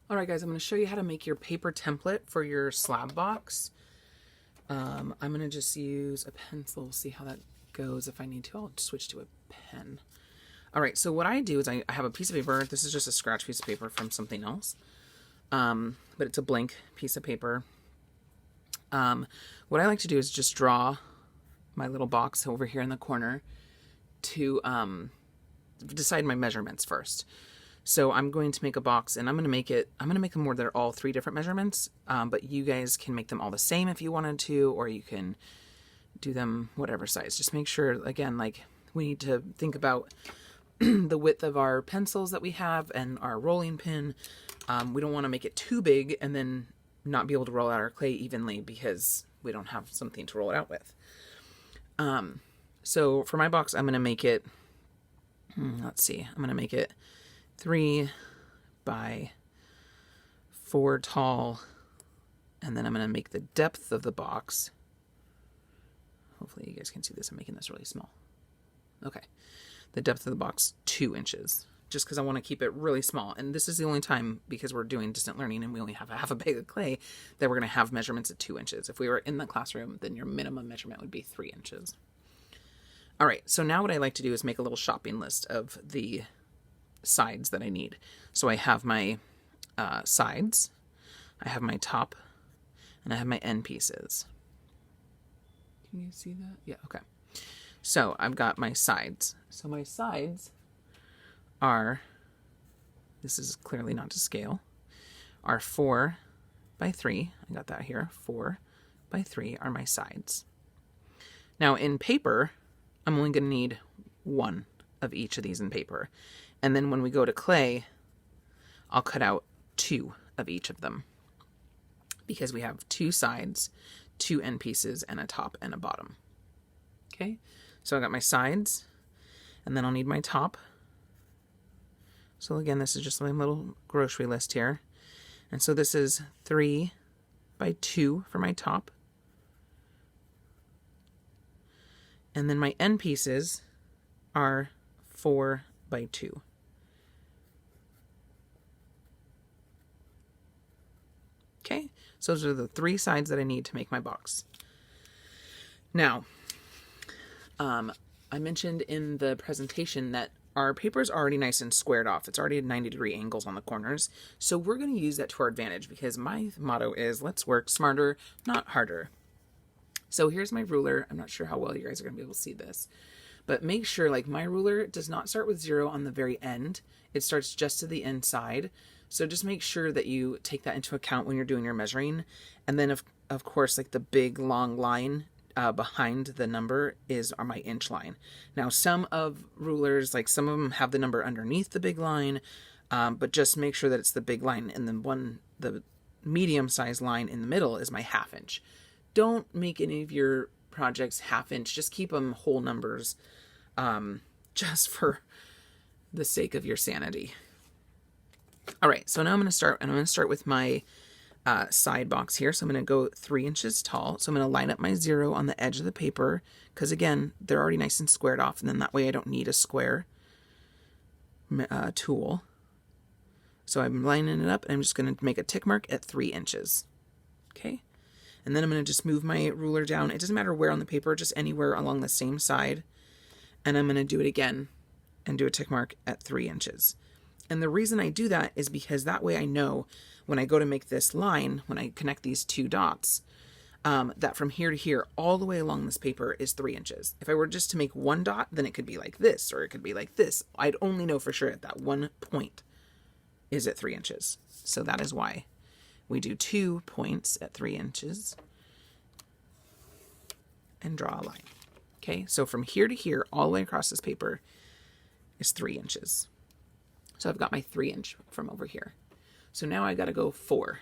All right, guys, I'm going to show you how to make your paper template for your slab box. I'm going to just use a pencil, see how that goes. If I need to, I'll switch to a pen. All right, so what I do is I have a piece of paper. This is just a scratch piece of paper from something else, but it's a blank piece of paper. What I like to do is just draw my little box over here in the corner to decide my measurements first. So I'm going to make a box, and I'm going to make them where they're all 3 different measurements, but you guys can make them all the same if you wanted to, or you can do them whatever size. Just make sure, again, like we need to think about the width of our pencils that we have and our rolling pin. We don't want to make it too big and then not be able to roll out our clay evenly because we don't have something to roll it out with. So for my box, I'm going to make it, let's see, I'm going to make it 3 by 4 tall, and then I'm going to make the depth of the box. Hopefully you guys can see this. I'm making this really small. Okay. The depth of the box, 2 inches, just because I want to keep it really small. And this is the only time, because we're doing distant learning and we only have half a bag of clay, that we're going to have measurements at 2 inches. If we were in the classroom, then your minimum measurement would be 3 inches. All right. So now what I like to do is make a little shopping list of the sides that I need. So I have my sides, I have my top, and I have my end pieces. Can you see that? Yeah, okay. So I've got my sides. So my sides are, this is clearly not to scale, are 4 by 3. I got that here. 4 by 3 are my sides. Now in paper, I'm only going to need 1 of each of these in paper. And then when we go to clay, I'll cut out 2 of each of them because we have 2 sides, 2 end pieces, and a top and a bottom. Okay, so I got my sides, and then I'll need my top. So again, this is just my little grocery list here. And so this is 3 by 2 for my top. And then my end pieces are 4 by 2. Okay, so those are the 3 sides that I need to make my box. Now, I mentioned in the presentation that our paper is already nice and squared off. It's already at 90-degree angles on the corners. So we're going to use that to our advantage because my motto is let's work smarter, not harder. So here's my ruler. I'm not sure how well you guys are going to be able to see this. But make sure, like, my ruler does not start with 0 on the very end. It starts just to the inside. So just make sure that you take that into account when you're doing your measuring. And then, of course, like the big long line behind the number are my inch line. Now, some of rulers, like some of them have the number underneath the big line, but just make sure that it's the big line. And then the medium-sized line in the middle is my ½ inch. Don't make any of your projects ½ inch. Just keep them whole numbers, just for the sake of your sanity. All right, so now I'm going to start with my side box here. So I'm going to go 3 inches tall. So I'm going to line up my 0 on the edge of the paper because, again, they're already nice and squared off, and then that way I don't need a square tool. So I'm lining it up, and I'm just going to make a tick mark at 3 inches. Okay, and then I'm going to just move my ruler down. It doesn't matter where on the paper, just anywhere along the same side. And I'm going to do it again and do a tick mark at 3 inches. And the reason I do that is because that way I know when I go to make this line, when I connect these 2 dots, that from here to here, all the way along this paper is 3 inches. If I were just to make 1 dot, then it could be like this, or it could be like this. I'd only know for sure at that 1 point is at 3 inches. So that is why we do 2 points at 3 inches and draw a line. Okay, so from here to here, all the way across this paper is 3 inches. So I've got my 3 inch from over here. So now I got to go 4.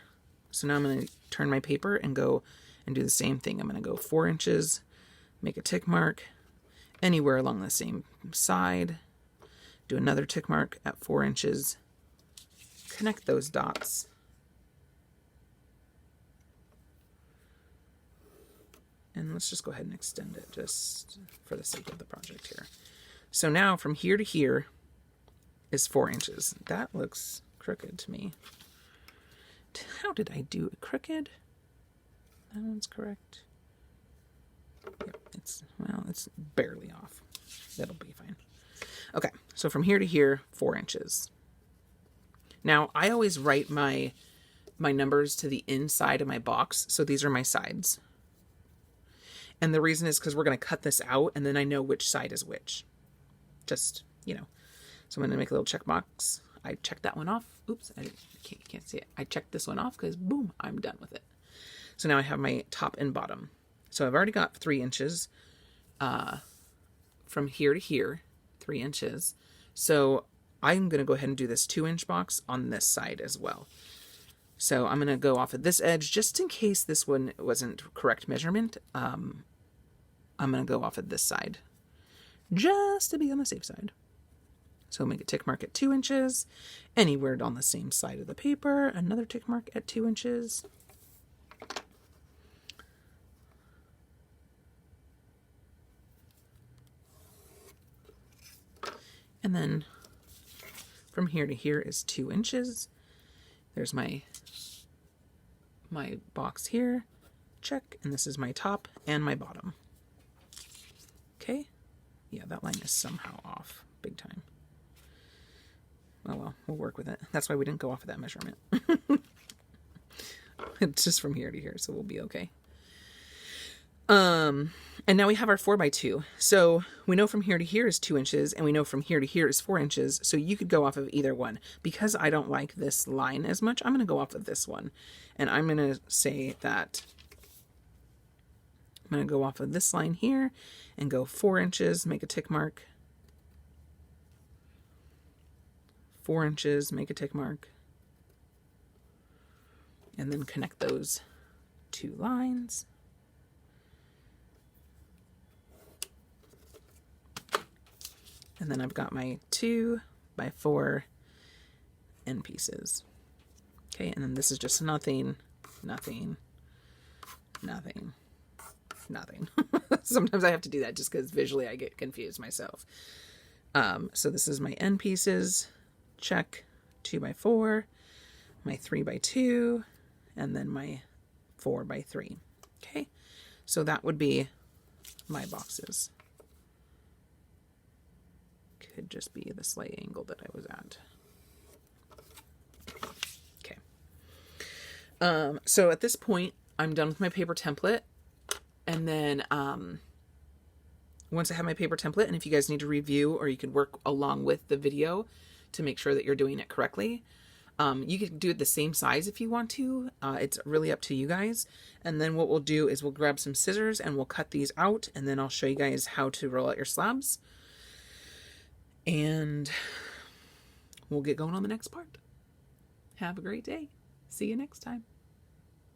So now I'm going to turn my paper and go and do the same thing. I'm going to go 4 inches, make a tick mark anywhere along the same side, do another tick mark at 4 inches, connect those dots, and let's just go ahead and extend it just for the sake of the project here. So now from here to here is 4 inches. That looks crooked to me. How did I do it? Crooked? That one's correct. Yep, it's barely off. That'll be fine. Okay, so from here to here, 4 inches. Now, I always write my numbers to the inside of my box, so these are my sides. And the reason is because we're going to cut this out, and then I know which side is which. Just, you know. So I'm going to make a little check box. I checked that one off. Oops, you can't see it. I checked this one off because, boom, I'm done with it. So now I have my top and bottom. So I've already got 3 inches from here to here, 3 inches. So I'm going to go ahead and do this 2-inch box on this side as well. So I'm going to go off of this edge just in case this one wasn't correct measurement. I'm going to go off of this side just to be on the safe side. So make a tick mark at 2 inches. Anywhere on the same side of the paper, another tick mark at 2 inches. And then from here to here is 2 inches. There's my box here. Check. And this is my top and my bottom. Okay. Yeah, that line is somehow off. Big time. Oh well, we'll work with it. That's why we didn't go off of that measurement. It's just from here to here, so we'll be okay. And now we have our 4x2. So we know from here to here is 2 inches, and we know from here to here is 4 inches. So you could go off of either one. Because I don't like this line as much, I'm going to go off of this one. And I'm going to say that I'm going to go off of this line here and go 4 inches, make a tick mark. 4 inches, make a tick mark. And then connect those 2 lines. And then I've got my 2x4 end pieces. Okay, and then this is just nothing, nothing, nothing, nothing. Sometimes I have to do that just because visually I get confused myself. So this is my end pieces. Check 2x4, my 3x2, and then my 4x3. Okay, so that would be my boxes. Could just be the slight angle that I was at. Okay. So at this point, I'm done with my paper template. And then once I have my paper template, and if you guys need to review or you can work along with the video to make sure that you're doing it correctly, you can do it the same size if you want to. It's really up to you guys. And then what we'll do is we'll grab some scissors and we'll cut these out, and then I'll show you guys how to roll out your slabs. And we'll get going on the next part. Have a great day. See you next time.